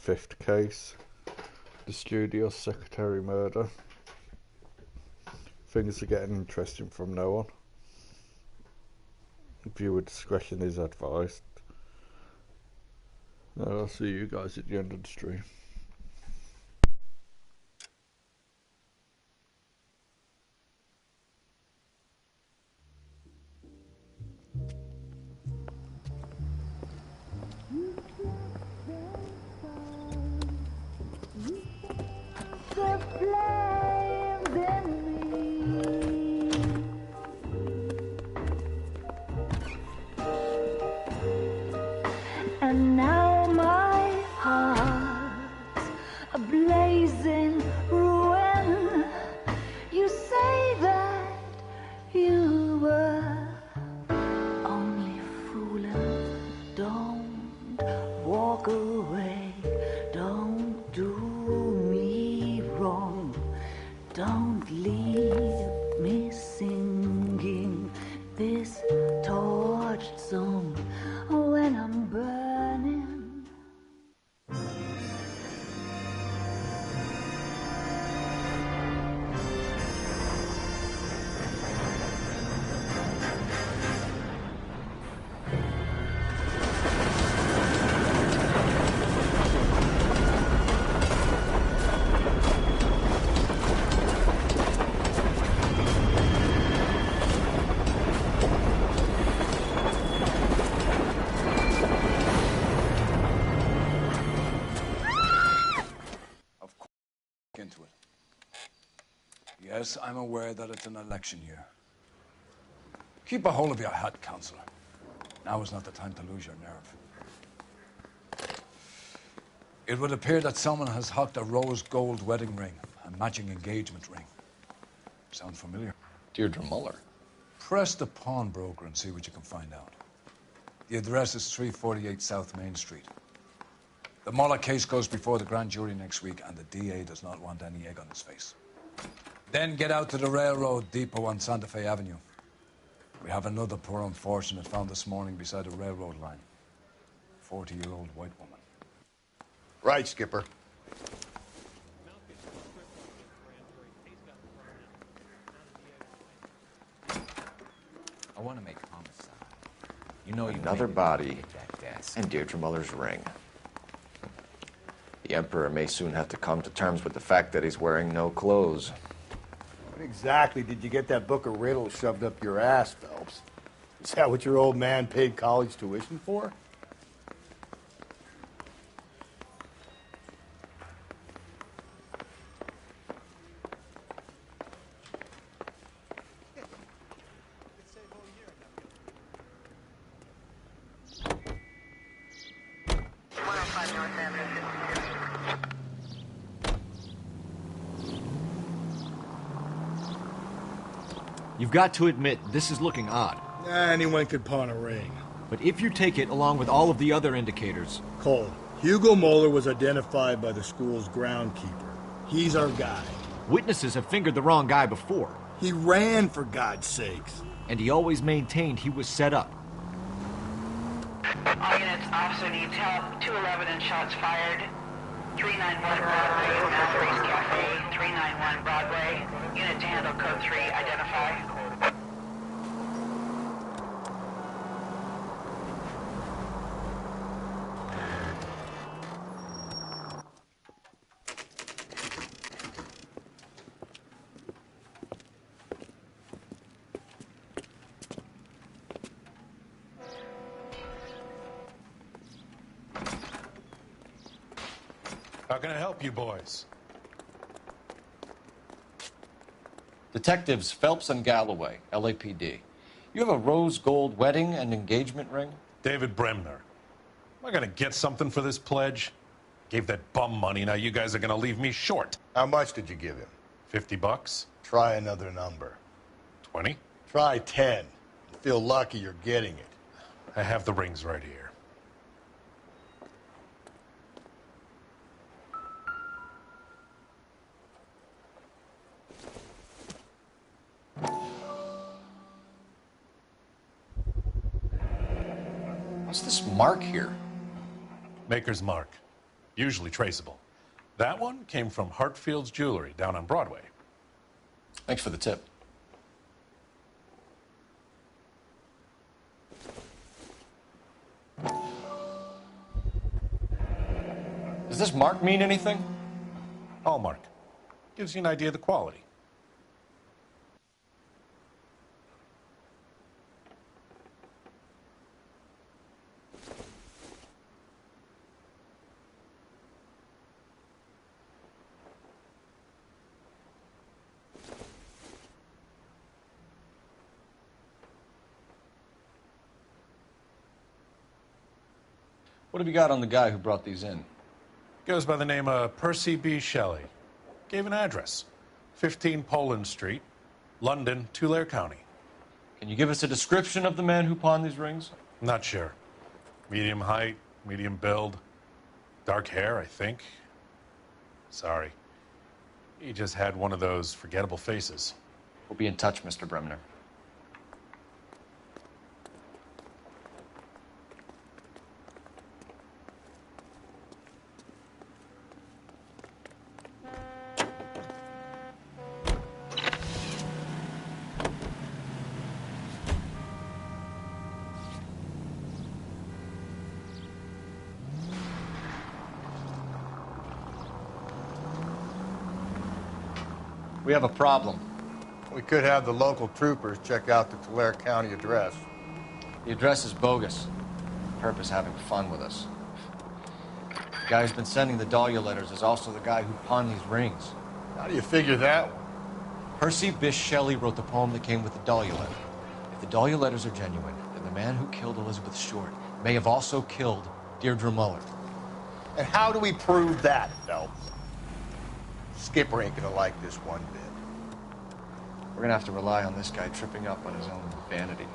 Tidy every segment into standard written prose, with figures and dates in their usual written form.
fifth case, the studio secretary murder. Things are getting interesting from now on. Viewer discretion is advised. I'll see you guys at the end of the stream. And now my heart's a blazing ruin. You say that you were only fooling. Don't walk away. Don't do me wrong. Don't leave me singing this torched song when I'm burning. Into it. Yes, I'm aware that it's an election year. Keep a hold of your hat, Counselor. Now is not the time to lose your nerve. It would appear that someone has hocked a rose gold wedding ring, a matching engagement ring. Sound familiar? Deirdre Muller. Press the pawnbroker and see what you can find out. The address is 348 South Main Street. The Muller case goes before the grand jury next week, and the DA does not want any egg on his face. Then get out to the railroad depot on Santa Fe Avenue. We have another poor unfortunate found this morning beside a railroad line. 40-year-old white woman. Right, Skipper. I want to make homicide. You know you Another body that desk. and Deirdre Muller's ring. The Emperor may soon have to come to terms with the fact that he's wearing no clothes. What exactly did you get that book of riddles shoved up your ass, Phelps? Is that what your old man paid college tuition for? You've got to admit, this is looking odd. Anyone could pawn a ring. But if you take it along with all of the other indicators... Cole, Hugo Moeller was identified by the school's groundkeeper. He's our guy. Witnesses have fingered the wrong guy before. He ran, for God's sakes. And he always maintained he was set up. All units, officer needs help. 211 and shots fired. 391 Broadway, Mallory's Cafe. 391 Broadway. Unit to handle code 3, identify. How can I help you boys? Detectives Phelps and Galloway, LAPD. You have a rose gold wedding and engagement ring? David Bremner. Am I gonna get something for this pledge? Gave that bum money, now you guys are gonna leave me short. How much did you give him? $50? Try another number. 20? Try 10. You feel lucky you're getting it. I have the rings right here. What's this mark here? Maker's mark. usually traceable. That one came from Hartfield's Jewelry down on Broadway. Thanks for the tip. Does this mark mean anything? Hallmark. Gives you an idea of the quality. What have you got on the guy who brought these in? Goes by the name of Percy B. Shelley. Gave an address. 15 Poland Street, London, Tulare County. Can you give us a description of the man who pawned these rings? Not sure. Medium height, medium build. Dark hair, I think. Sorry. He just had one of those forgettable faces. We'll be in touch, Mr. Bremner. We have a problem. We could have the local troopers check out the Tulare County address. The address is bogus. The purpose having fun with us. The guy who's been sending the Dahlia letters is also the guy who pawned these rings. How do you figure that one? Percy Bysshe Shelley wrote the poem that came with the Dahlia letter. If the Dahlia letters are genuine, then the man who killed Elizabeth Short may have also killed Deirdre Muller. And how do we prove that, Phelps? Skipper ain't gonna like this one bit. We're gonna have to rely on this guy tripping up on his own vanity.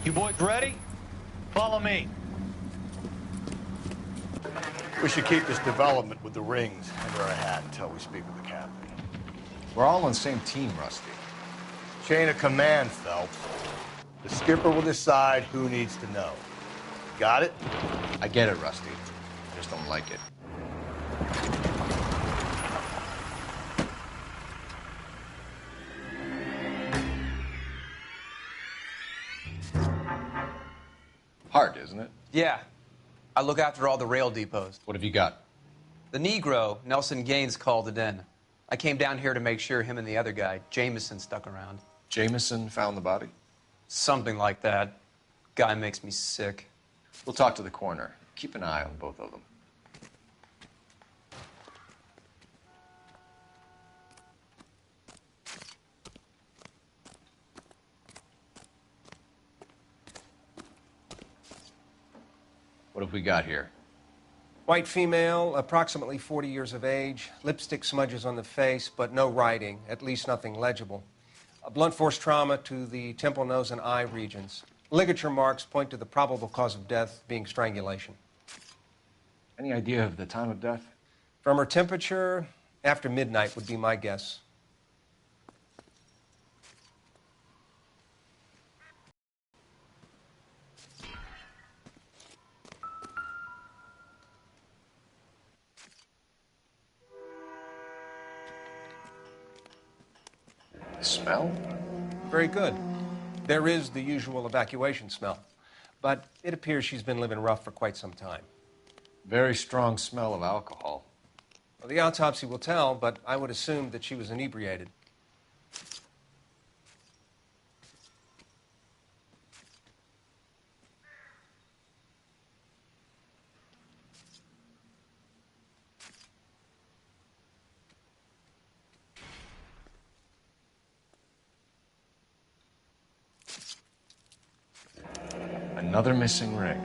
You boys ready? Follow me. We should keep this development with the rings under our hat until we speak with the captain. We're all on the same team, Rusty. Chain of command, Phelps. The skipper will decide who needs to know. Got it? I get it, Rusty. I just don't like it. Hard, isn't it? Yeah. I look after all the rail depots. What have you got? The Negro, Nelson Gaines, called it in. I came down here to make sure him and the other guy, Jameson, stuck around. Jameson found the body? Something like that. Guy makes me sick. We'll talk to the coroner. Keep an eye on both of them. What have we got here? White female, approximately 40 years of age, lipstick smudges on the face, but no writing, at least nothing legible. A blunt force trauma to the temple, nose, and eye regions. Ligature marks point to the probable cause of death being strangulation. Any idea of the time of death? From her temperature, after midnight would be my guess. smell? Very good. There is the usual evacuation smell, but it appears she's been living rough for quite some time. Very strong smell of alcohol. Well, the autopsy will tell, but I would assume that she was inebriated. Another missing ring.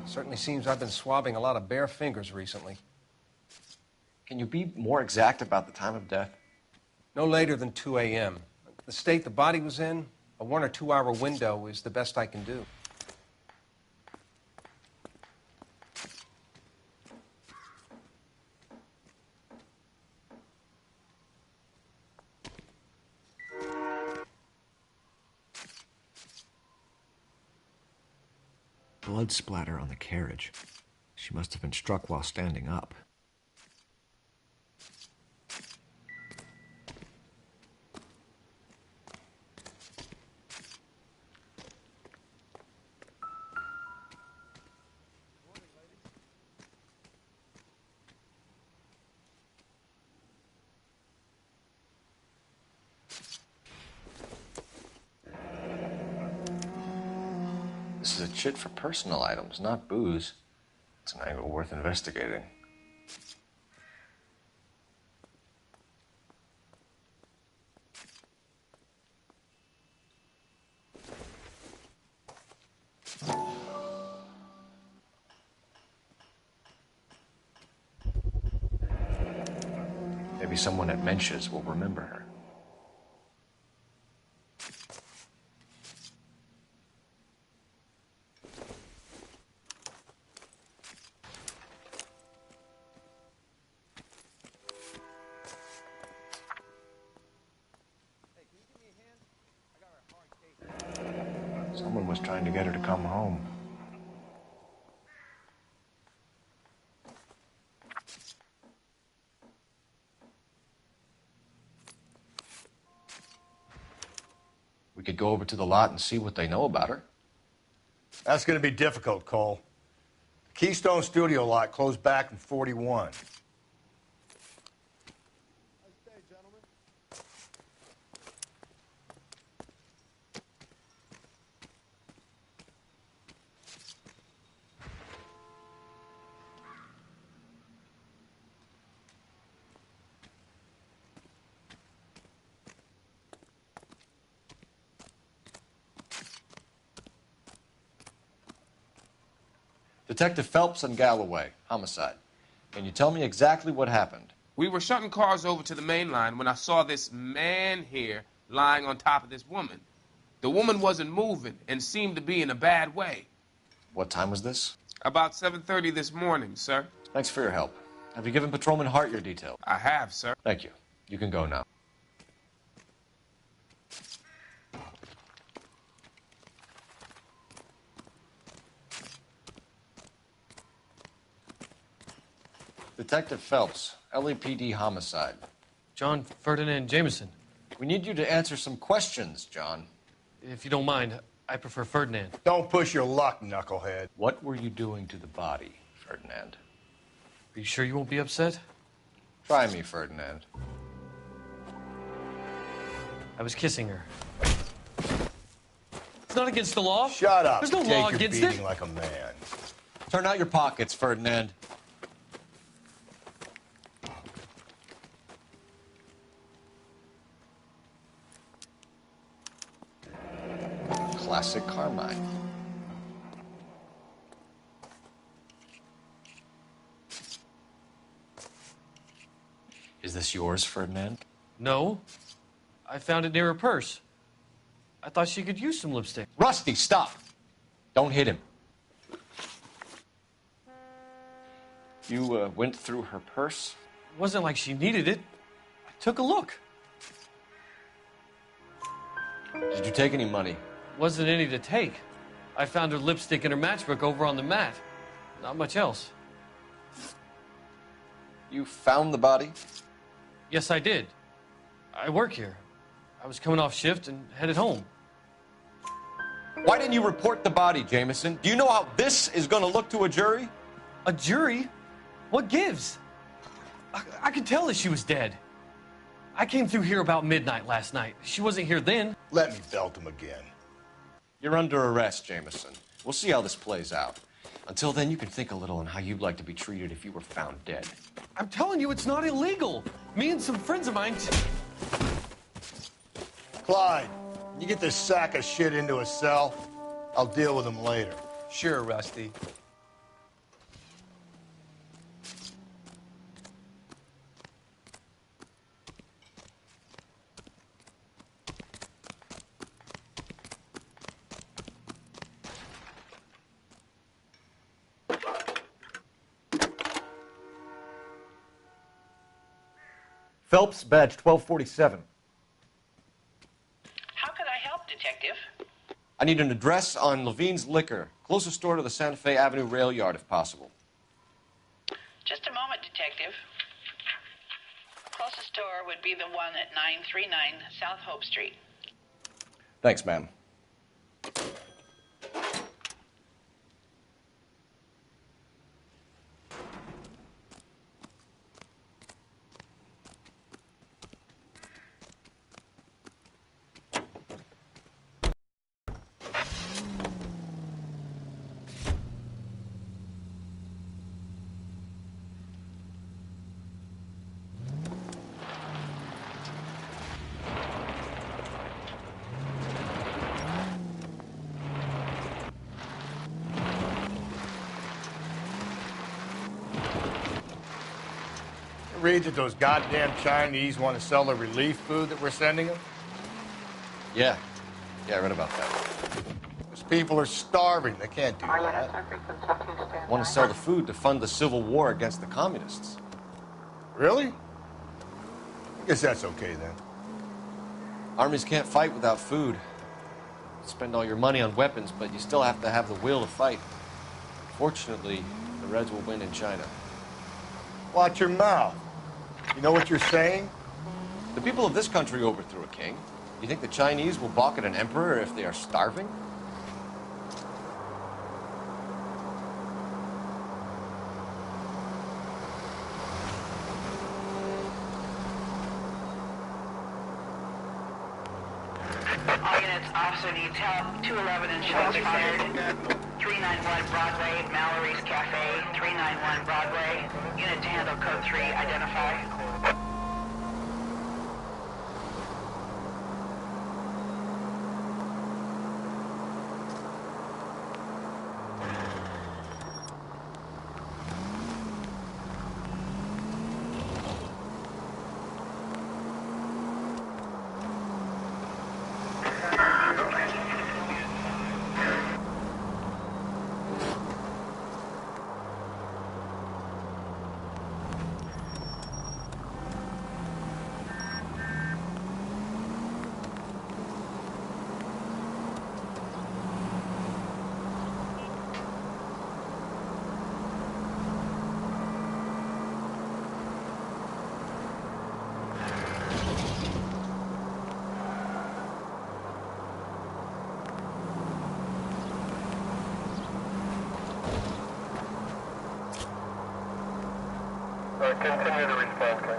Certainly seems I've been swabbing a lot of bare fingers recently. Can you be more exact about the time of death? No later than 2 a.m. The state the body was in, a 1 or 2 hour window is the best I can do. Blood splatter on the carriage. She must have been struck while standing up. This is a chit for personal items, not booze. It's an angle worth investigating. Maybe someone at Mensch's will remember her. Someone was trying to get her to come home. We could go over to the lot and see what they know about her. That's going to be difficult, Cole. The Keystone Studio lot closed back in 41. Detective Phelps and Galloway, homicide. Can you tell me exactly what happened? We were shutting cars over to the main line when I saw this man here lying on top of this woman. The woman wasn't moving and seemed to be in a bad way. What time was this? About 7:30 this morning, sir. Thanks for your help. Have you given Patrolman Hart your details? I have, sir. Thank you. You can go now. Detective Phelps, LAPD homicide. John Ferdinand Jameson. We need you to answer some questions, John. If you don't mind, I prefer Ferdinand. Don't push your luck, knucklehead. What were you doing to the body, Ferdinand? Are you sure you won't be upset? Try me, Ferdinand. I was kissing her. It's not against the law. Shut up. There's no Take law your against beating it. like a man. Turn out your pockets, Ferdinand. Classic Carmine. Is this yours, Ferdinand? No. I found it near her purse. I thought she could use some lipstick. Rusty, stop! Don't hit him. You went through her purse? It wasn't like she needed it. I took a look. Did you take any money? Wasn't any to take. I found her lipstick and her matchbook over on the mat. Not much else. You found the body? Yes, I did. I work here. I was coming off shift and headed home. Why didn't you report the body, Jameson? Do you know how this is going to look to a jury? A jury? What gives? I could tell that she was dead. I came through here about midnight last night. She wasn't here then. Let me belt him again. You're under arrest, Jameson. We'll see how this plays out. Until then, you can think a little on how you'd like to be treated if you were found dead. I'm telling you, it's not illegal. Me and some friends of mine... Clyde, you get this sack of shit into a cell. I'll deal with him later. Sure, Rusty. Phelps, badge 1247. How can I help, Detective? I need an address on Levine's Liquor. Closest store to the Santa Fe Avenue rail yard, if possible. Just a moment, Detective. Closest store would be the one at 939 South Hope Street. Thanks, ma'am. Read that those goddamn Chinese want to sell the relief food that we're sending them? Yeah, I read about that. Those people are starving. They can't do that. Want to sell the food to fund the civil war against the communists. Really? I guess that's okay then. Armies can't fight without food. You spend all your money on weapons, but you still have to have the will to fight. Fortunately, the Reds will win in China. Watch your mouth. You know what you're saying? The people of this country overthrew a king. You think the Chinese will balk at an emperor if they are starving? All units, officer needs help. 211 and shots fired. 391 Broadway, Mallory's Cafe. 391 Broadway. Unit to handle code 3, identify. Continue to respond, please.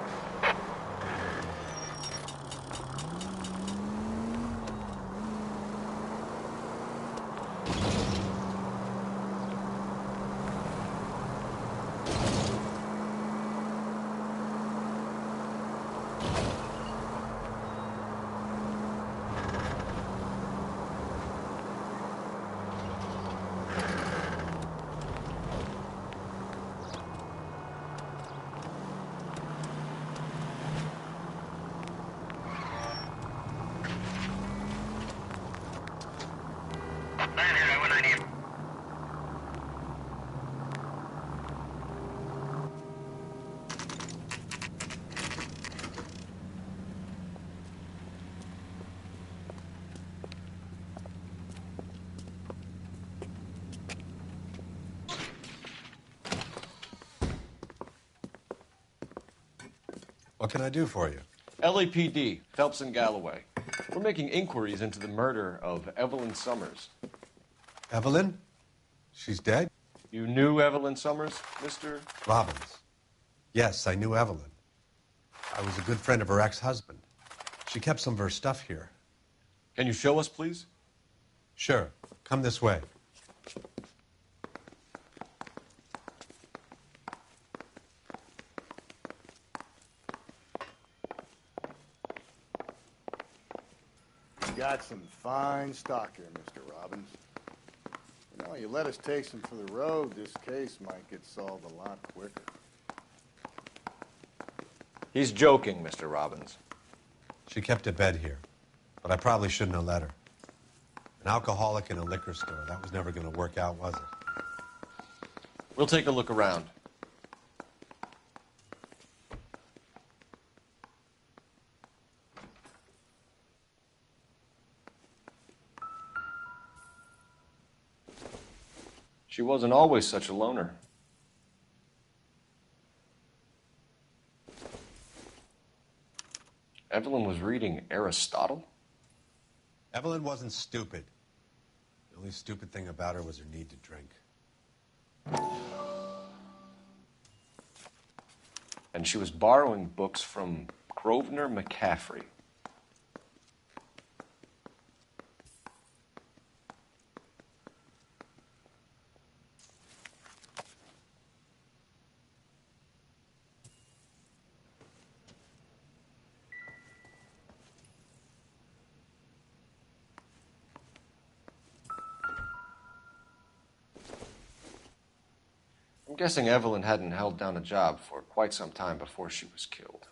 What can I do for you? LAPD, Phelps and Galloway. We're making inquiries into the murder of Evelyn Summers. Evelyn? She's dead? You knew Evelyn Summers, Mr. Robbins. Yes, I knew Evelyn. I was a good friend of her ex-husband. She kept some of her stuff here. Can you show us, please? Sure. Come this way. You got some fine stock here, Mr. Robbins. You know, you let us take some for the road, this case might get solved a lot quicker. He's joking, Mr. Robbins. She kept a bed here, but I probably shouldn't have let her. An alcoholic in a liquor store, that was never going to work out, was it? We'll take a look around. She wasn't always such a loner. Evelyn was reading Aristotle? Evelyn wasn't stupid. The only stupid thing about her was her need to drink. And she was borrowing books from Grosvenor McCaffrey. I'm guessing Evelyn hadn't held down a job for quite some time before she was killed.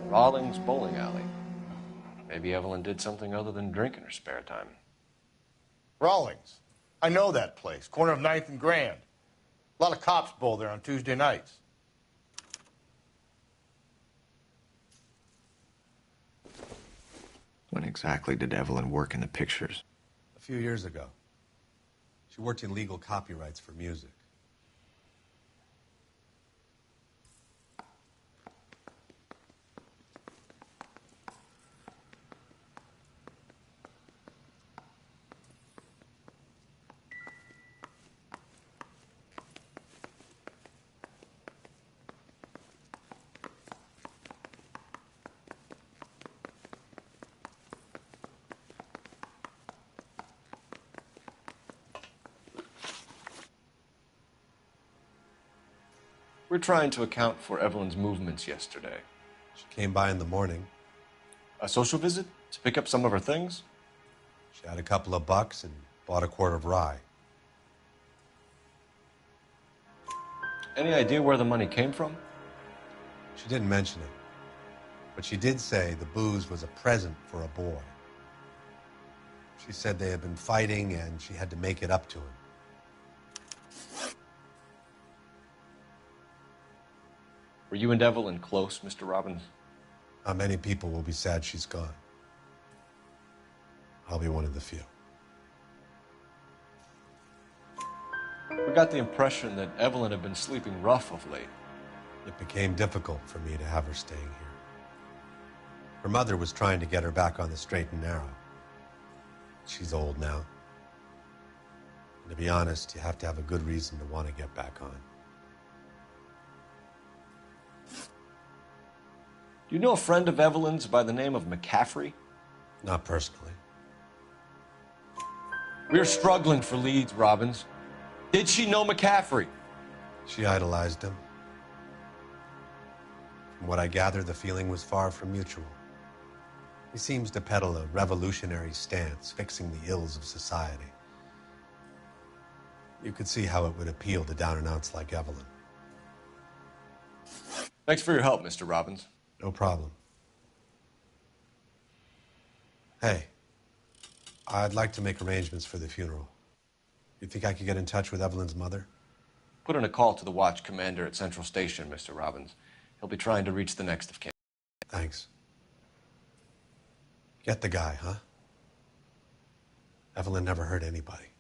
Rawlings Bowling Alley. Maybe Evelyn did something other than drink in her spare time. Rawlings. I know that place. Corner of 9th and Grand. A lot of cops bowl there on Tuesday nights. When exactly did Evelyn work in the pictures? A few years ago. She worked in legal copyrights for music. We're trying to account for Evelyn's movements yesterday. She came by in the morning. A social visit? To pick up some of her things? She had a couple of bucks and bought a quart of rye. Any idea where the money came from? She didn't mention it, but she did say the booze was a present for a boy. She said they had been fighting and she had to make it up to him. Were you and Evelyn close, Mr. Robbins? Not many people will be sad she's gone. I'll be one of the few. We got the impression that Evelyn had been sleeping rough of late. It became difficult for me to have her staying here. Her mother was trying to get her back on the straight and narrow. She's old now. And to be honest, you have to have a good reason to want to get back on. Do you know a friend of Evelyn's by the name of McCaffrey? Not personally. We're struggling for leads, Robbins. Did she know McCaffrey? She idolized him. From what I gather, the feeling was far from mutual. He seems to peddle a revolutionary stance, fixing the ills of society. You could see how it would appeal to down-and-outs like Evelyn. Thanks for your help, Mr. Robbins. No problem. Hey, I'd like to make arrangements for the funeral. You think I could get in touch with Evelyn's mother? Put in a call to the watch commander at Central Station, Mr. Robbins. He'll be trying to reach the next of kin. Thanks. Get the guy, huh? Evelyn never hurt anybody.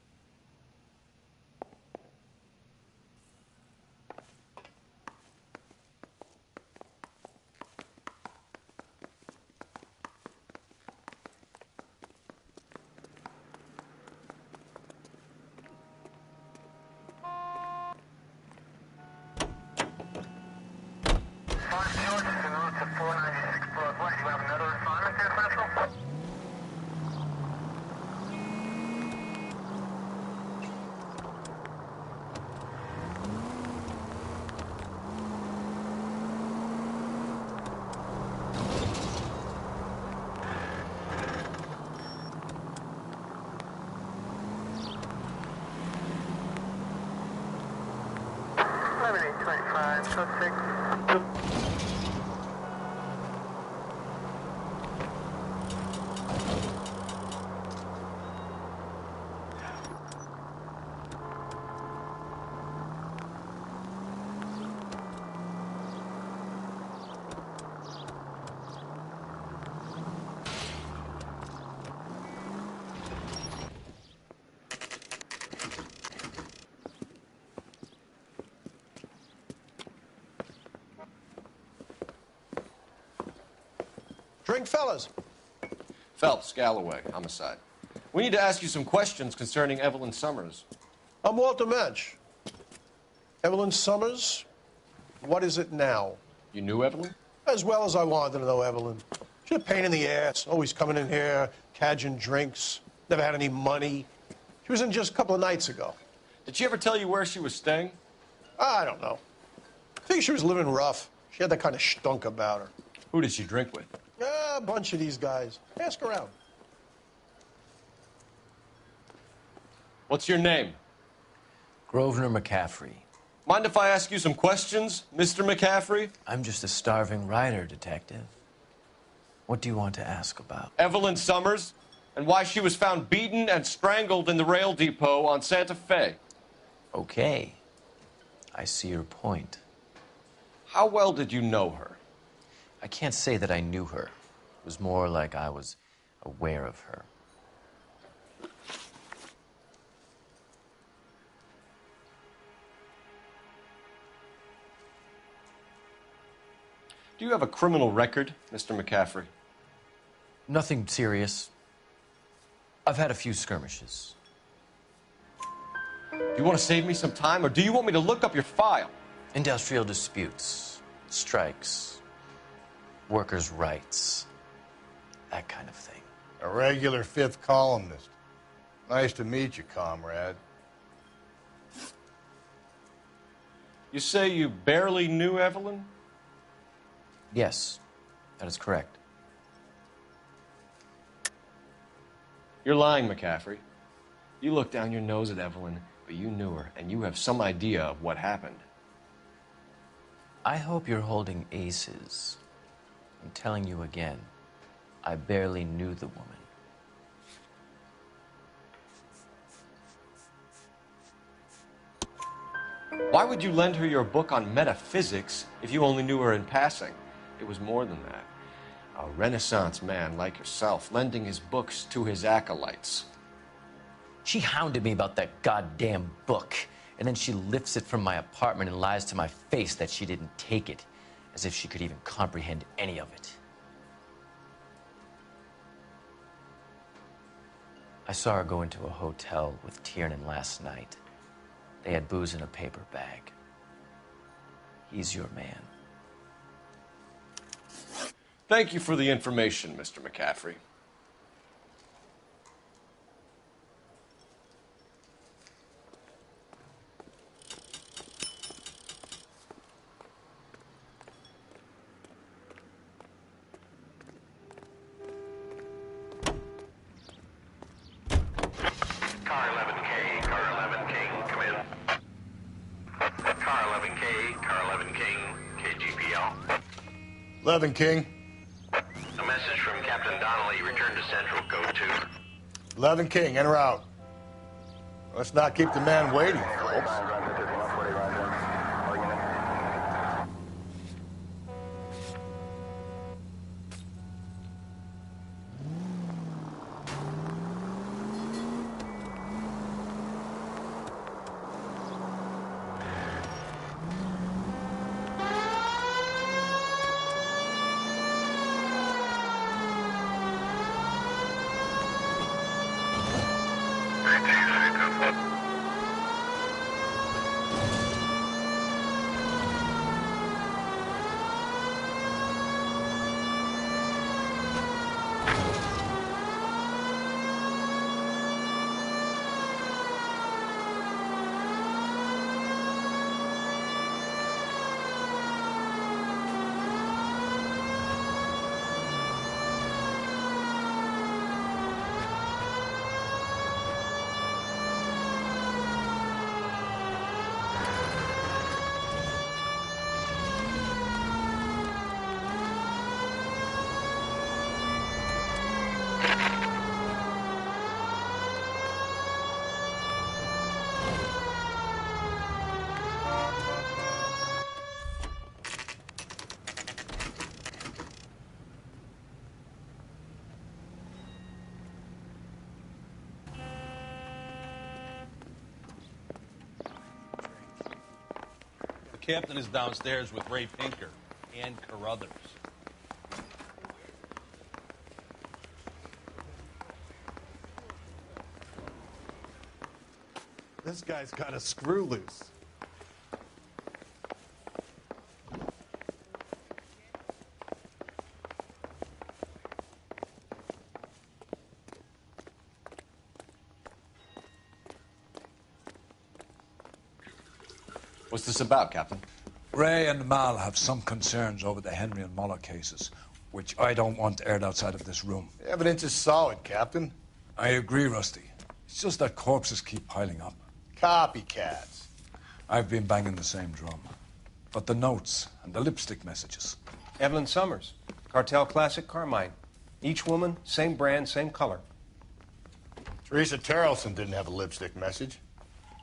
Drink, fellas. Phelps, Galloway, Homicide. We need to ask you some questions concerning Evelyn Summers. I'm Walter Mensch. Evelyn Summers, what is it now? You knew Evelyn? As well as I wanted to know Evelyn. She's a pain in the ass, always coming in here, cadging drinks, never had any money. She was in just a couple of nights ago. Did she ever tell you where she was staying? I don't know. I think she was living rough. She had that kind of stunk about her. Who did she drink with? A bunch of these guys. Ask around. What's your name? Grosvenor McCaffrey. Mind if I ask you some questions, Mr. McCaffrey? I'm just a starving writer, Detective. What do you want to ask about? Evelyn Summers, and why she was found beaten and strangled in the rail depot on Santa Fe. Okay. I see your point. How well did you know her? I can't say that I knew her. It was more like I was aware of her. Do you have a criminal record, Mr. McCaffrey? Nothing serious. I've had a few skirmishes. Do you want to save me some time, or do you want me to look up your file? Industrial disputes, strikes, workers' rights, that kind of thing. A regular fifth columnist. Nice to meet you, comrade. You say you barely knew Evelyn? Yes, that is correct. You're lying, McCaffrey. You looked down your nose at Evelyn, but you knew her, and you have some idea of what happened. I hope you're holding aces. I'm telling you again, I barely knew the woman. Why would you lend her your book on metaphysics if you only knew her in passing? It was more than that. A Renaissance man like yourself, lending his books to his acolytes. She hounded me about that goddamn book, and then she lifts it from my apartment and lies to my face that she didn't take it, as if she could even comprehend any of it. I saw her go into a hotel with Tiernan last night. They had booze in a paper bag. He's your man. Thank you for the information, Mr. McCaffrey. Car 11K, Car 11 King, come in. Car 11K, Car 11 King, KGPL. 11 King. A message from Captain Donnelly. Return to Central, code 2. 11 King, in or out? Let's not keep the man waiting, folks. The captain is downstairs with Ray Pinker and Carruthers. This guy's got a screw loose. What's this about, Captain? Ray and Mal have some concerns over the Henry and Muller cases, which I don't want aired outside of this room. The evidence is solid, Captain. I agree, Rusty. It's just that corpses keep piling up. Copycats. I've been banging the same drum. But the notes and the lipstick messages. Evelyn Summers, Cartel Classic Carmine. Each woman, same brand, same color. Teresa Terrelson didn't have a lipstick message.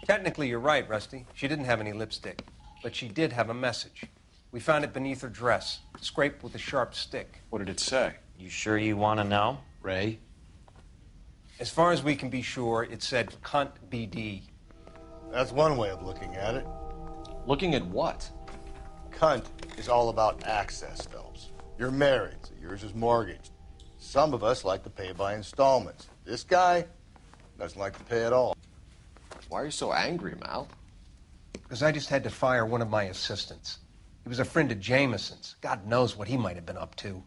Technically, you're right, Rusty. She didn't have any lipstick, but she did have a message. We found it beneath her dress, scraped with a sharp stick. What did it say? You sure you want to know? Ray? As far as we can be sure, it said cunt BD. That's one way of looking at it. Looking at what? Cunt is all about access, Phelps. You're married, so yours is mortgaged. Some of us like to pay by installments. This guy doesn't like to pay at all. Why are you so angry, Mal? Because I just had to fire one of my assistants. He was a friend of Jameson's. God knows what he might have been up to.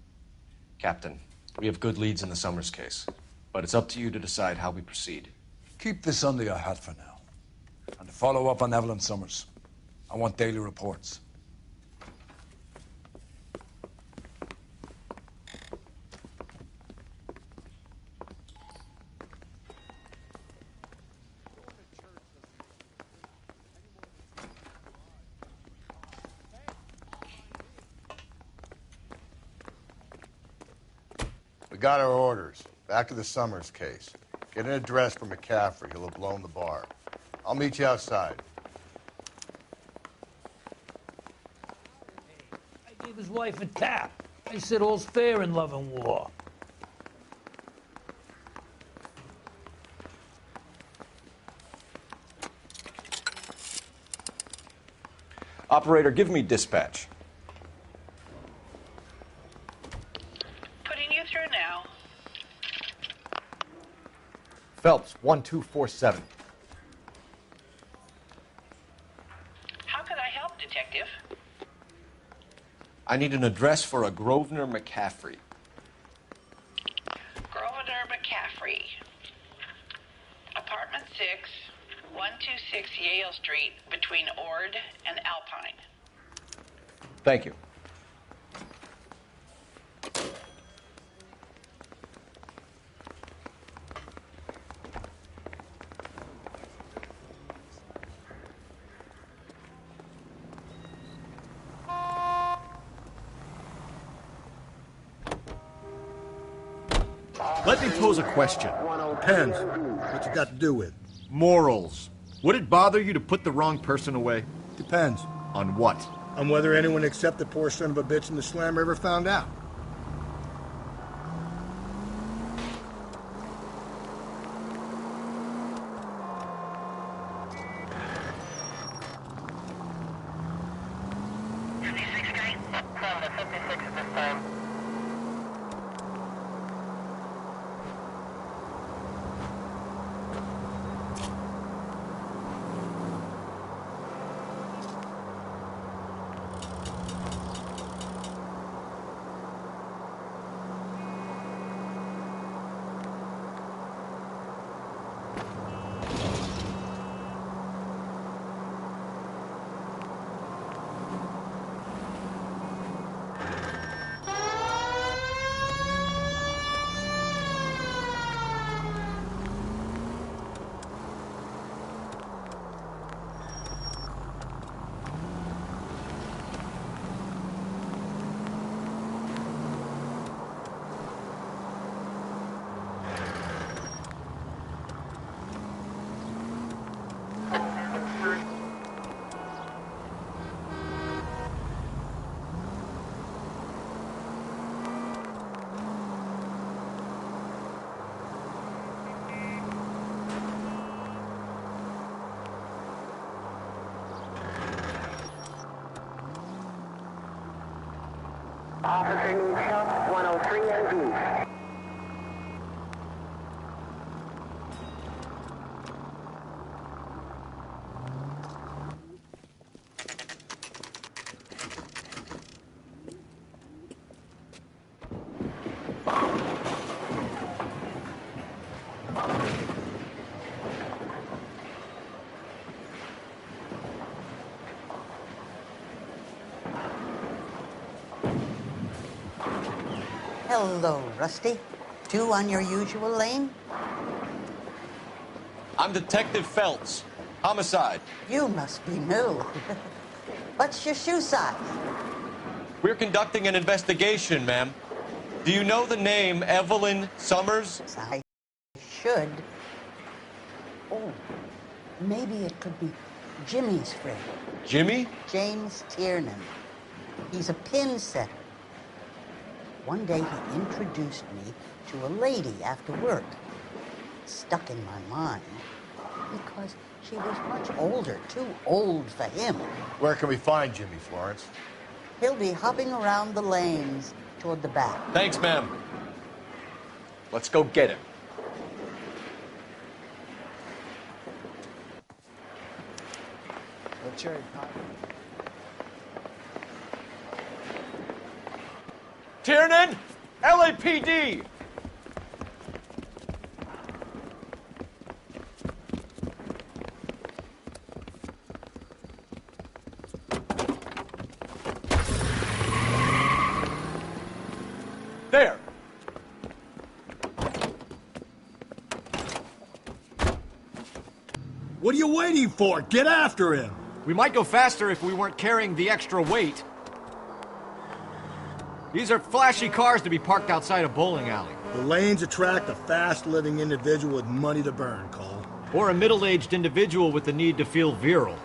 Captain, we have good leads in the Summers case, but it's up to you to decide how we proceed. Keep this under your hat for now. And to follow up on Evelyn Summers, I want daily reports. We got our orders. Back to the Summers case. Get an address for McCaffrey. He'll have blown the bar. I'll meet you outside. I gave his wife a tap. I said all's fair in love and war. Operator, give me dispatch. Putting you through now. Phelps, 1247. How can I help, Detective? I need an address for a Grosvenor McCaffrey. Grosvenor McCaffrey. Apartment 6, 126 Yale Street, between Ord and Alpine. Thank you. Let me pose a question. Depends. What you got to do with? Morals. Would it bother you to put the wrong person away? Depends. On what? On whether anyone except the poor son of a bitch in the slammer ever found out. Officer needs help, 103 NG. Hello, Rusty. Two on your usual lane? I'm Detective Phelps. Homicide. You must be new. What's your shoe size? We're conducting an investigation, ma'am. Do you know the name Evelyn Summers? I should. Oh, maybe it could be Jimmy's friend. Jimmy? James Tiernan. He's a pin setter. One day he introduced me to a lady after work. It stuck in my mind because she was much older, too old for him. Where can we find Jimmy, Florence? He'll be hopping around the lanes toward the back. Thanks, ma'am. Let's go get him. No cherry pie. Tiernan! LAPD! There! What are you waiting for? Get after him! We might go faster if we weren't carrying the extra weight. These are flashy cars to be parked outside a bowling alley. The lanes attract a fast-living individual with money to burn, Cole. Or a middle-aged individual with the need to feel virile.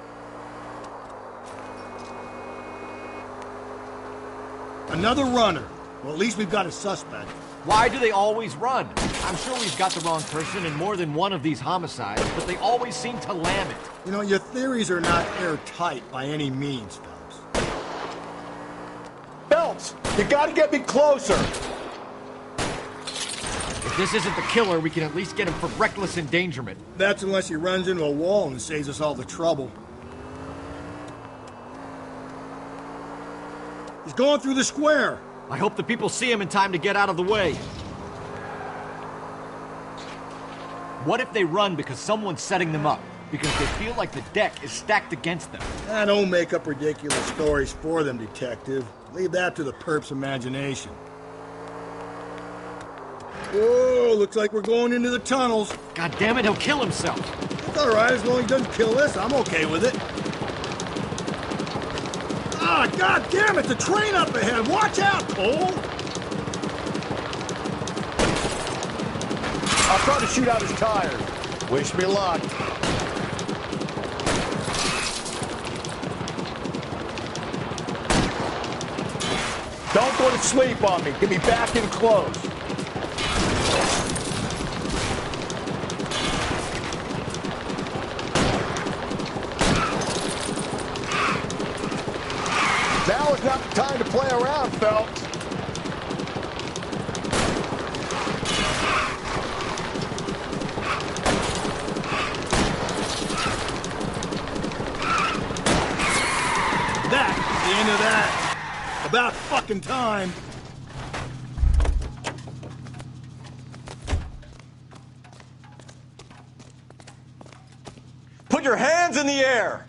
Another runner. Well, at least we've got a suspect. Why do they always run? I'm sure we've got the wrong person in more than one of these homicides, but they always seem to lam it. You know, your theories are not airtight by any means, Phelps. Phelps, you gotta get me closer! If this isn't the killer, we can at least get him for reckless endangerment. That's unless he runs into a wall and saves us all the trouble. He's going through the square. I hope the people see him in time to get out of the way. What if they run because someone's setting them up? Because they feel like the deck is stacked against them? Don't make up ridiculous stories for them, Detective. Leave that to the perp's imagination. Whoa, looks like we're going into the tunnels. God damn it, he'll kill himself. It's all right, as long as he doesn't kill us, I'm okay with it. Ah, God damn it, the train up ahead. Watch out, Cole. I'll try to shoot out his tires. Wish me luck. Don't go to sleep on me. Get me back in close. Now is not the time to play around, Phelps. That is the end of that. About fucking time. Put your hands in the air!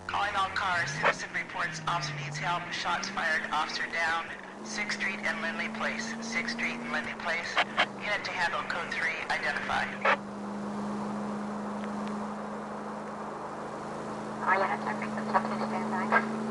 Calling all cars. Citizen reports officer needs help. Shots fired. Officer down. 6th Street and Lindley Place. 6th Street and Lindley Place. Unit to handle code 3. Identify. All units are please stand by.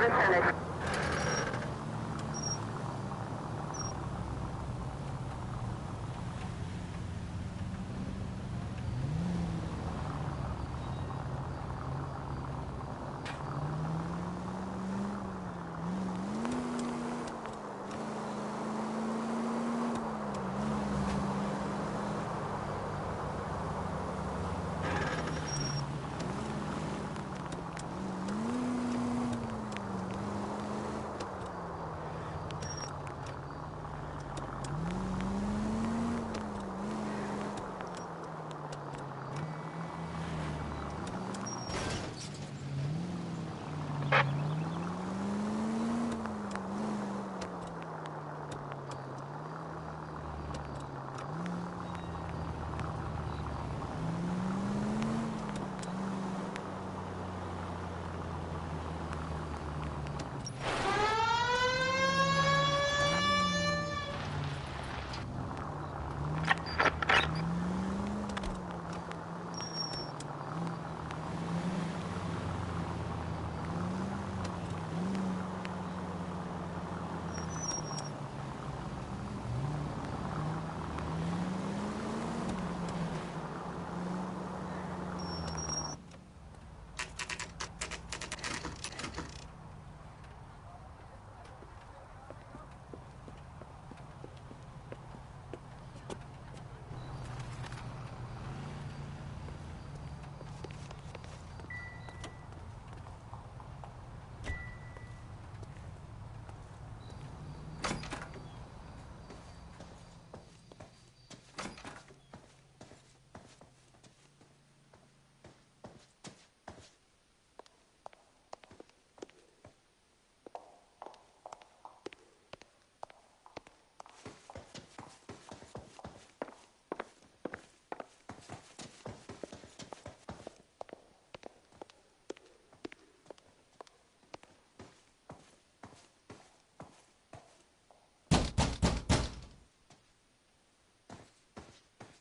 Lieutenant.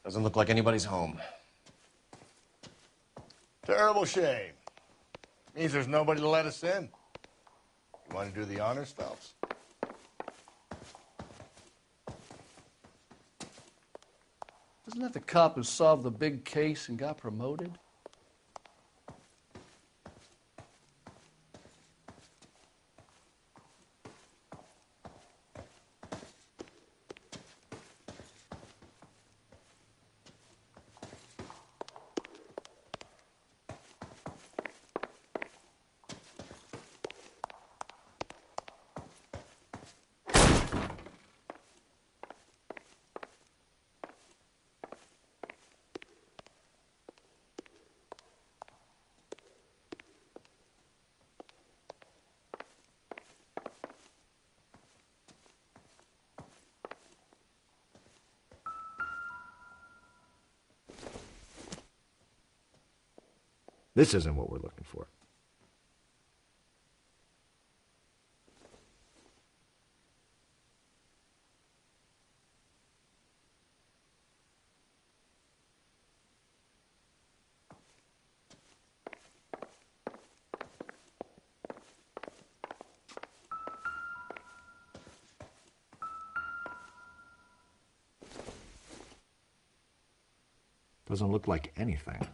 Doesn't look like anybody's home. Terrible shame. Means there's nobody to let us in. You want to do the honors, Phelps? Isn't that the cop who solved the big case and got promoted? This isn't what we're looking for. Doesn't look like anything.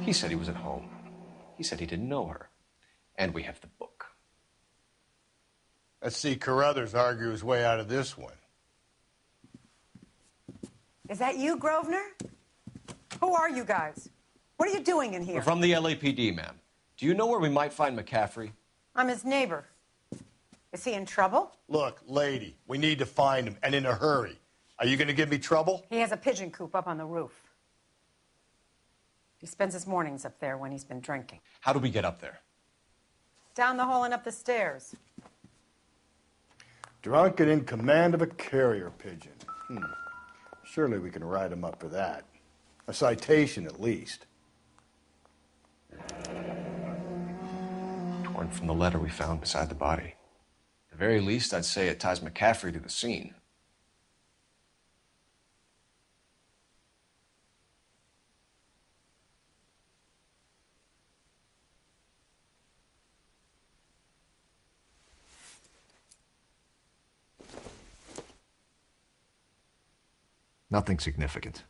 He said he was at home. He said he didn't know her. And we have the book. Let's see Carruthers argue his way out of this one. Is that you, Grosvenor? Who are you guys? What are you doing in here? We're from the LAPD, ma'am. Do you know where we might find McCaffrey? I'm his neighbor. Is he in trouble? Look, lady, we need to find him, and in a hurry. Are you going to give me trouble? He has a pigeon coop up on the roof. He spends his mornings up there when he's been drinking. How do we get up there? Down the hall and up the stairs. Drunk and in command of a carrier pigeon. Surely we can write him up for that. A citation, at least. Torn from the letter we found beside the body. the very least, I'd say it ties McCaffrey to the scene. Nothing significant.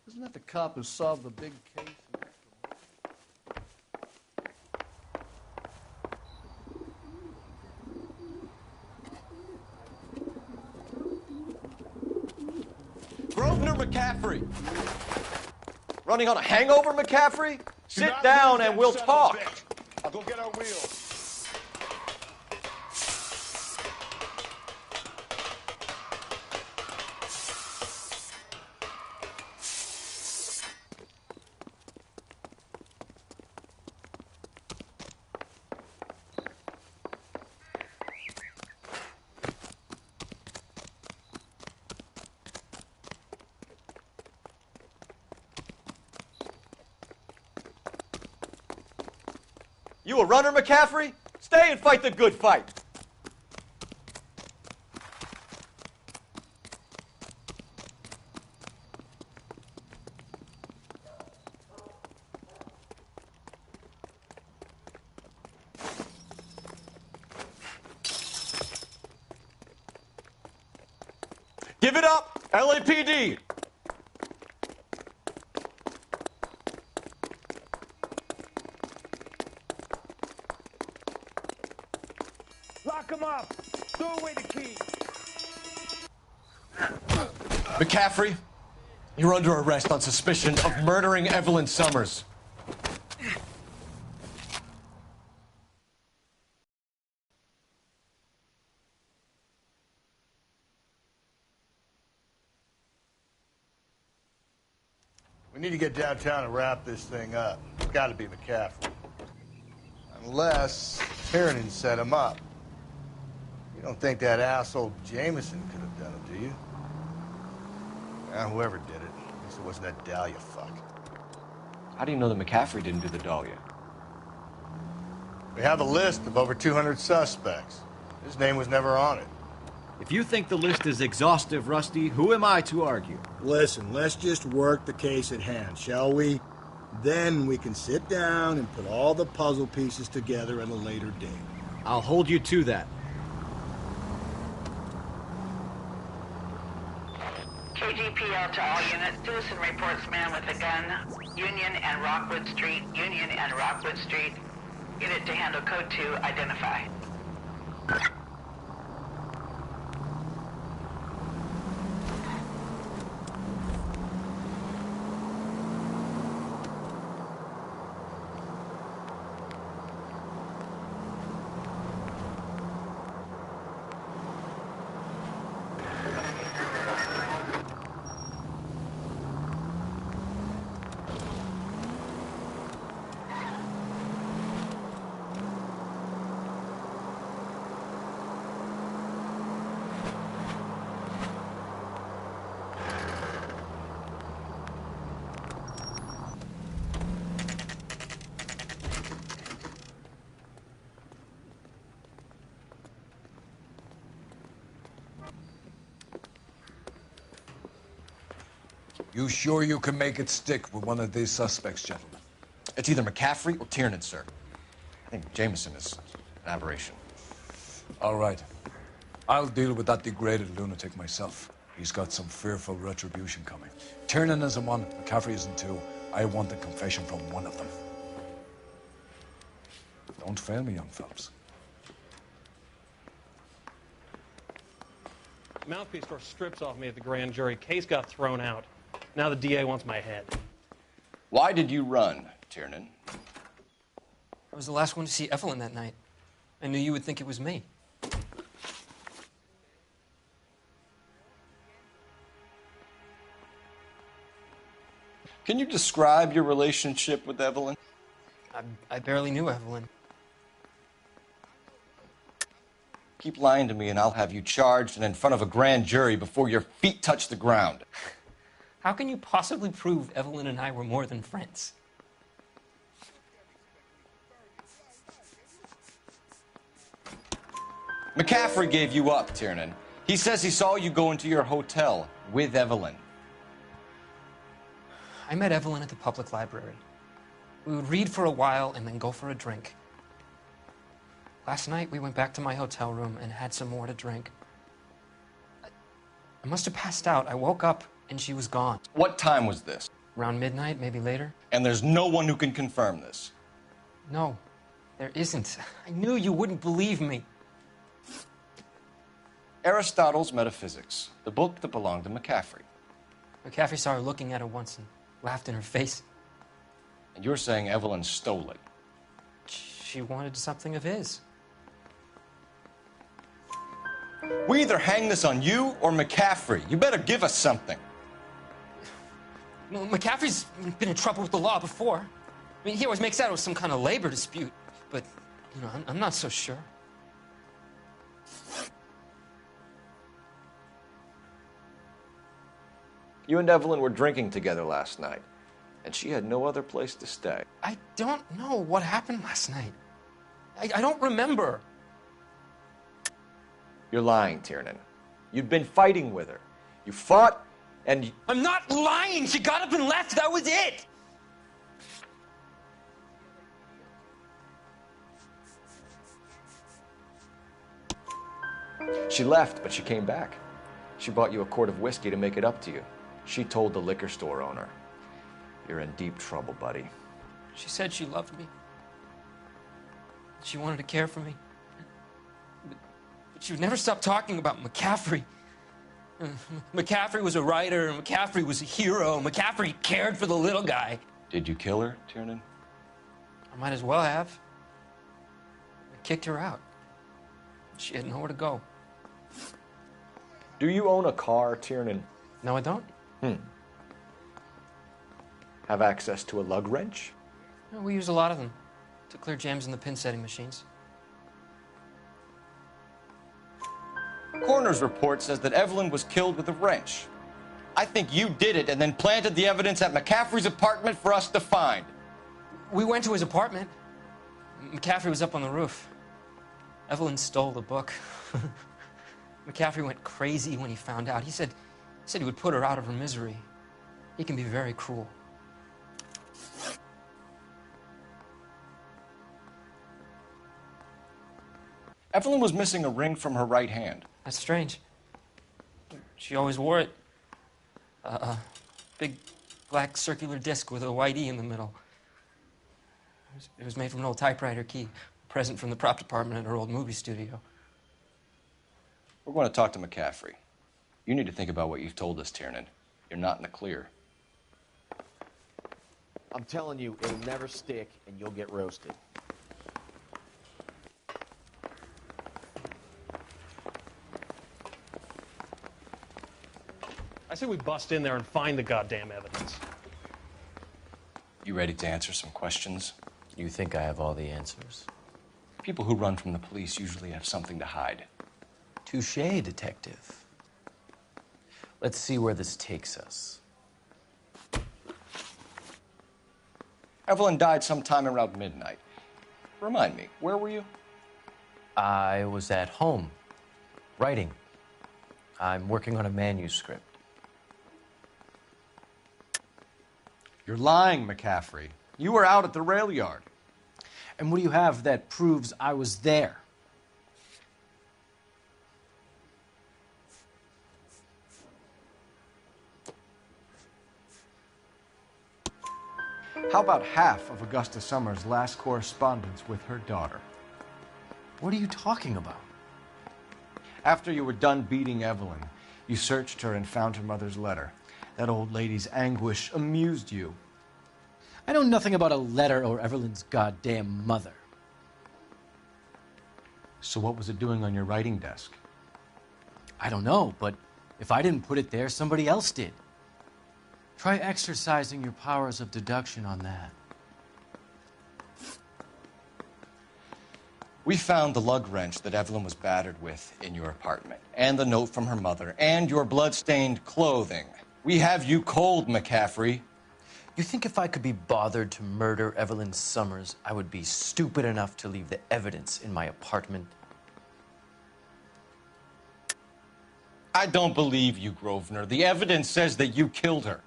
Isn't that the cop who solved the big case? Grosvenor McCaffrey! Running on a hangover, McCaffrey? Sit down and we'll talk. I'll go get our wheels. You a runner, McCaffrey? Stay and fight the good fight. Give it up, LAPD! Lock him up! Throw away the key! McCaffrey, you're under arrest on suspicion of murdering Evelyn Summers. We need to get downtown and wrap this thing up. It's got to be McCaffrey. Unless Tiernan set him up. You don't think that asshole Jameson could have done it, do you? Whoever did it. At least it wasn't that Dahlia fuck. How do you know that McCaffrey didn't do the Dahlia? We have a list of over 200 suspects. His name was never on it. If you think the list is exhaustive, Rusty, who am I to argue? Listen, let's just work the case at hand, shall we? Then we can sit down and put all the puzzle pieces together at a later date. I'll hold you to that. KGPL to all units. Citizen reports man with a gun. Union and Rockwood Street. Union and Rockwood Street. Unit to handle code 2. Identify. You sure you can make it stick with one of these suspects, gentlemen? It's either McCaffrey or Tiernan, sir. I think Jameson is an aberration. All right. I'll deal with that degraded lunatic myself. He's got some fearful retribution coming. Tiernan isn't one, McCaffrey isn't two. I want a confession from one of them. Don't fail me, young Phelps. Mouthpiece tore strips off me at the grand jury. Case got thrown out. Now the DA wants my head. Why did you run, Tiernan? I was the last one to see Evelyn that night. I knew you would think it was me. Can you describe your relationship with Evelyn? I barely knew Evelyn. Keep lying to me and I'll have you charged and in front of a grand jury before your feet touch the ground. How can you possibly prove Evelyn and I were more than friends? McCaffrey gave you up, Tiernan. He says he saw you go into your hotel with Evelyn. I met Evelyn at the public library. We would read for a while and then go for a drink. Last night, we went back to my hotel room and had some more to drink. I must have passed out. I woke up and she was gone. What time was this? Around midnight, maybe later. And there's no one who can confirm this? No, there isn't. I knew you wouldn't believe me. Aristotle's Metaphysics, the book that belonged to McCaffrey. McCaffrey saw her looking at her once and laughed in her face. And you're saying Evelyn stole it? She wanted something of his. We either hang this on you or McCaffrey. You better give us something. Well, McCaffrey's been in trouble with the law before. I mean, he always makes out it was some kind of labor dispute. But, you know, I'm not so sure. You and Evelyn were drinking together last night, and she had no other place to stay. I don't know what happened last night. I don't remember. You're lying, Tiernan. You'd been fighting with her. You fought, and I'm not lying! She got up and left! That was it! She left, but she came back. She bought you a quart of whiskey to make it up to you. She told the liquor store owner. You're in deep trouble, buddy. She said she loved me. She wanted to care for me. But she would never stop talking about McCaffrey. McCaffrey was a writer, McCaffrey was a hero, McCaffrey cared for the little guy. Did you kill her, Tiernan? I might as well have. I kicked her out. She had nowhere to go. Do you own a car, Tiernan? No, I don't. Have access to a lug wrench? No, we use a lot of them to clear jams in the pin setting machines. Coroner's report says that Evelyn was killed with a wrench. I think you did it and then planted the evidence at McCaffrey's apartment for us to find. We went to his apartment. McCaffrey was up on the roof. Evelyn stole the book. McCaffrey went crazy when he found out. He said he would put her out of her misery. He can be very cruel. Evelyn was missing a ring from her right hand. That's strange. She always wore it. A big black circular disc with a white E in the middle. It was made from an old typewriter key, a present from the prop department at her old movie studio. We're going to talk to McCaffrey. You need to think about what you've told us, Tiernan. You're not in the clear. I'm telling you, it'll never stick, and you'll get roasted. I say we bust in there and find the goddamn evidence. You ready to answer some questions? You think I have all the answers? People who run from the police usually have something to hide. Touché, detective. Let's see where this takes us. Evelyn died sometime around midnight. Remind me, where were you? I was at home, writing. I'm working on a manuscript. You're lying, McCaffrey. You were out at the rail yard. And what do you have that proves I was there? How about half of Augusta Summers' last correspondence with her daughter? What are you talking about? After you were done beating Evelyn, you searched her and found her mother's letter. That old lady's anguish amused you. I know nothing about a letter or Evelyn's goddamn mother. So what was it doing on your writing desk? I don't know, but if I didn't put it there, somebody else did. Try exercising your powers of deduction on that. We found the lug wrench that Evelyn was battered with in your apartment, and the note from her mother, and your blood-stained clothing. We have you cold, McCaffrey. You think if I could be bothered to murder Evelyn Summers, I would be stupid enough to leave the evidence in my apartment? I don't believe you, Grosvenor. The evidence says that you killed her.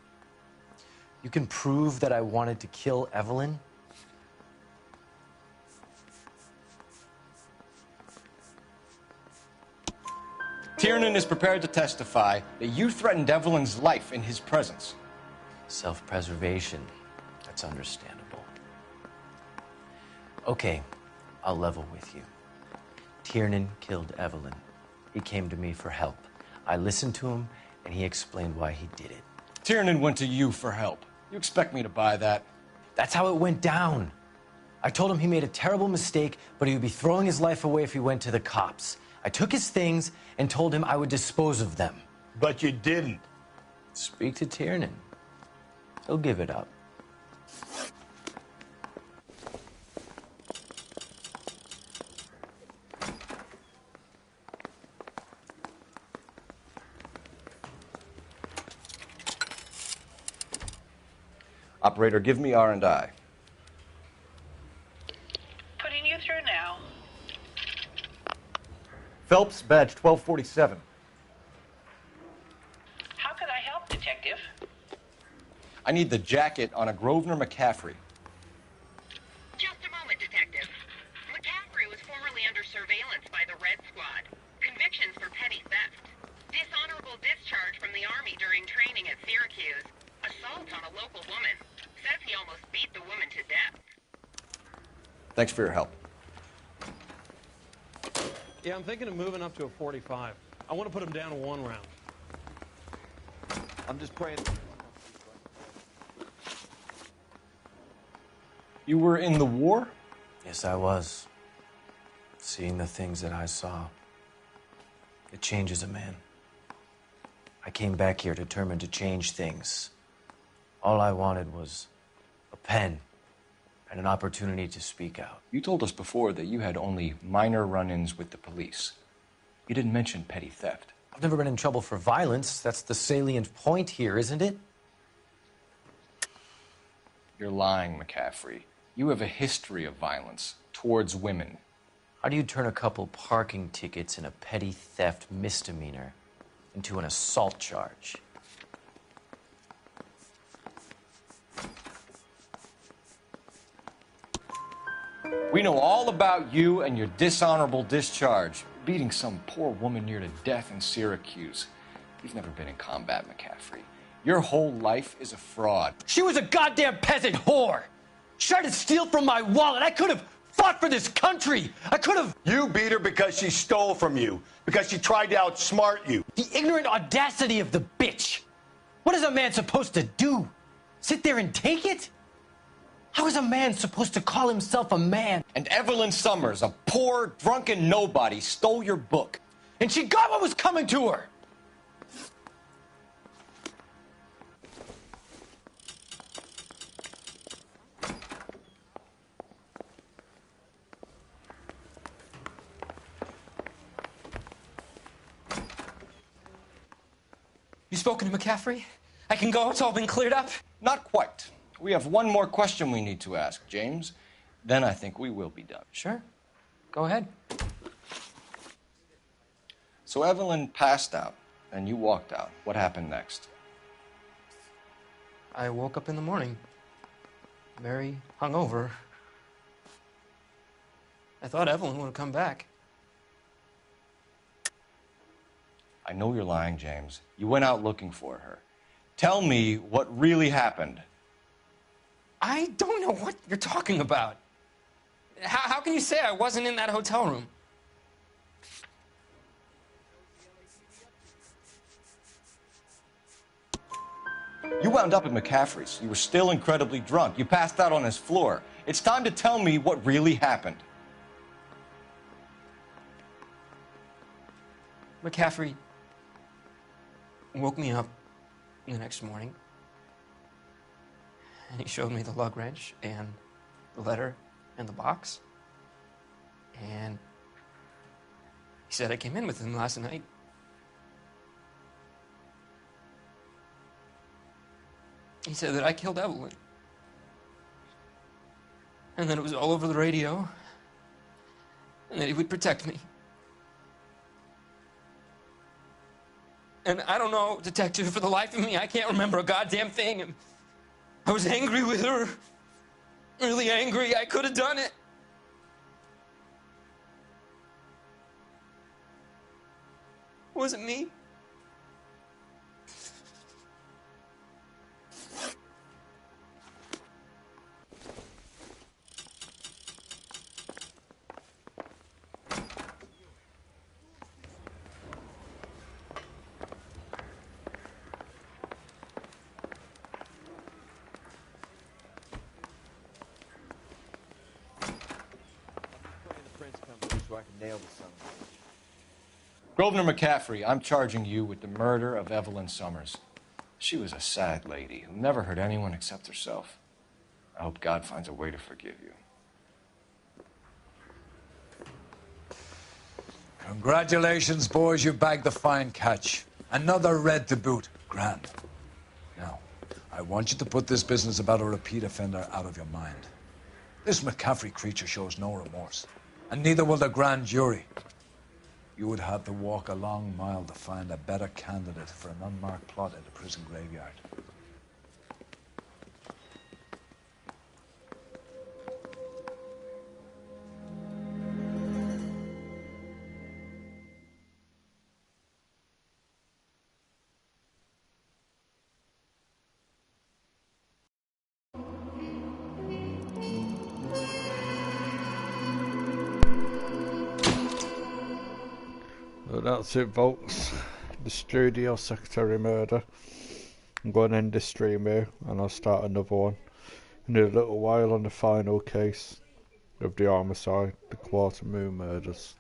You can prove that I wanted to kill Evelyn? Tiernan is prepared to testify that you threatened Evelyn's life in his presence. Self-preservation. That's understandable. Okay, I'll level with you. Tiernan killed Evelyn. He came to me for help. I listened to him, and he explained why he did it. Tiernan went to you for help. You expect me to buy that? That's how it went down. I told him he made a terrible mistake, but he would be throwing his life away if he went to the cops. I took his things and told him I would dispose of them. But you didn't. Speak to Tiernan. He'll give it up. Operator, give me R&I. Putting you through now. Phelps, badge 1247. How could I help, Detective? I need the jacket on a Grosvenor McCaffrey. Just a moment, Detective. McCaffrey was formerly under surveillance by the Red Squad. Convictions for petty theft. Dishonorable discharge from the Army during training at Syracuse. Assault on a local woman. Says he almost beat the woman to death. Thanks for your help. Yeah, I'm thinking of moving up to a 45. I want to put him down to 1 round. I'm just praying. You were in the war? Yes, I was. Seeing the things that I saw, it changes a man. I came back here determined to change things. All I wanted was a pen and an opportunity to speak out. You told us before that you had only minor run-ins with the police. You didn't mention petty theft. I've never been in trouble for violence. That's the salient point here, isn't it? You're lying, McCaffrey. You have a history of violence towards women. How do you turn a couple parking tickets and a petty theft misdemeanor into an assault charge? We know all about you and your dishonorable discharge, beating some poor woman near to death in Syracuse. You've never been in combat, McCaffrey. Your whole life is a fraud. She was a goddamn peasant whore! She tried to steal from my wallet. I could have fought for this country. I could have... You beat her because she stole from you, because she tried to outsmart you. The ignorant audacity of the bitch. What is a man supposed to do? Sit there and take it? How is a man supposed to call himself a man? And Evelyn Summers, a poor, drunken nobody, stole your book. And she got what was coming to her. You spoken to McCaffrey? I can go? It's all been cleared up? Not quite. We have one more question we need to ask, James. Then I think we will be done. Sure. Go ahead. So Evelyn passed out, and you walked out. What happened next? I woke up in the morning, very hungover. I thought Evelyn would have come back. I know you're lying, James. You went out looking for her. Tell me what really happened. I don't know what you're talking about. How can you say I wasn't in that hotel room? You wound up at McCaffrey's. You were still incredibly drunk. You passed out on his floor. It's time to tell me what really happened. McCaffrey woke me up the next morning, and he showed me the lug wrench and the letter and the box. And he said I came in with him last night. He said that I killed Evelyn. And that it was all over the radio. And that he would protect me. And I don't know, Detective, for the life of me, I can't remember a goddamn thing. And I was angry with her. Really angry. I could have done it. It wasn't me. So I can nail the son of a bitch. Grosvenor McCaffrey, I'm charging you with the murder of Evelyn Summers. She was a sad lady who never hurt anyone except herself. I hope God finds a way to forgive you. Congratulations, boys. You bagged the fine catch. Another red to boot. Grand. Now, I want you to put this business about a repeat offender out of your mind. This McCaffrey creature shows no remorse, and neither will the grand jury. You would have to walk a long mile to find a better candidate for an unmarked plot at a prison graveyard. So that's it, folks. The studio secretary murder. I'm going to end the stream here and I'll start another one in a little while on the final case of the homicide, the Quarter Moon murders.